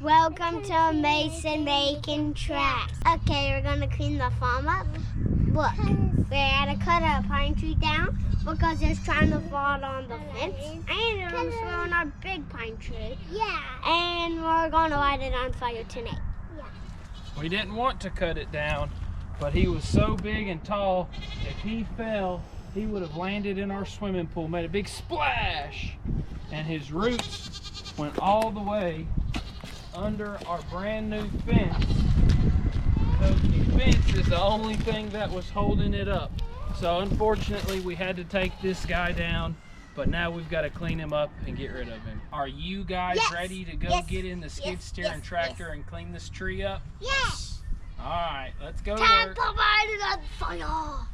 Welcome to Mason Making Tracks. Okay, we're gonna clean the farm up. Look, we had to cut a pine tree down because it's trying to fall on the fence. And it's on our big pine tree. Yeah. And we're gonna light it on fire tonight. Yeah. We didn't want to cut it down, but he was so big and tall, if he fell, he would have landed in our swimming pool, made a big splash, and his roots went all the way under our brand new fence. So the fence is the only thing that was holding it up. So unfortunately we had to take this guy down, but now we've got to clean him up and get rid of him. Are you guys ready to go get in the skid steer and tractor and clean this tree up? Yes. All right, let's go to Time work. to light it on fire.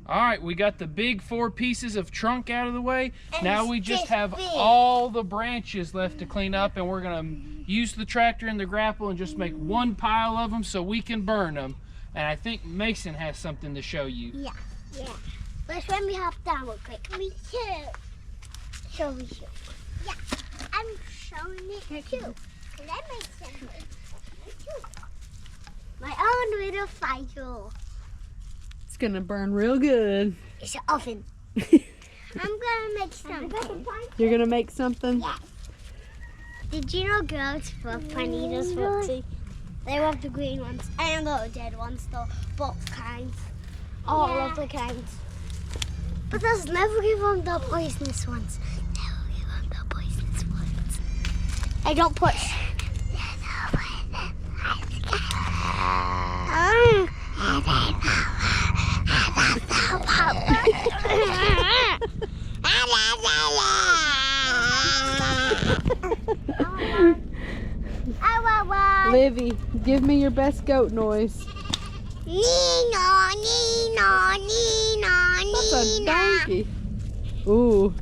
All right, we got the big 4 pieces of trunk out of the way. And now we just have all the branches left to clean up, and we're gonna use the tractor and the grapple and just make one pile of them so we can burn them. And I think Mason has something to show you. Yeah. Let's let me hop down real quick. Me too. Show me too. Yeah, I'm showing it too. And I made something. Me too. My own little fire. It's gonna burn real good. It's an oven. I'm gonna make something. You're gonna make something? Yes. Did you know girls love panitas, Foxy? They love the green ones and the dead ones, though. Both kinds. All of the kinds. But let's never give them the poisonous ones. Never give them the poisonous ones. I don't push. Livy, give me your best goat noise. Nina, Nina, Nina, That's a Nina. donkey. Ooh,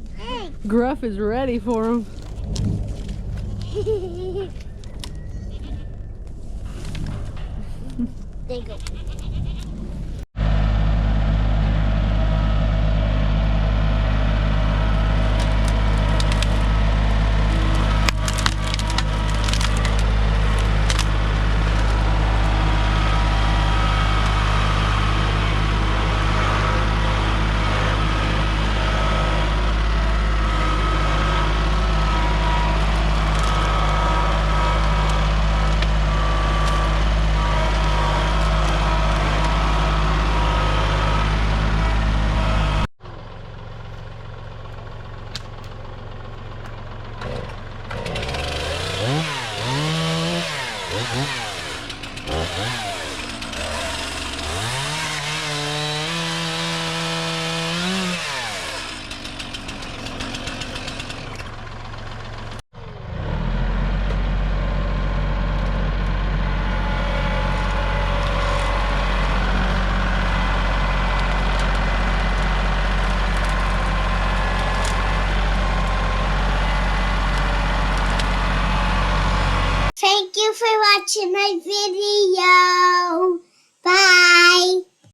Gruff is ready for him. There you go. watching my video.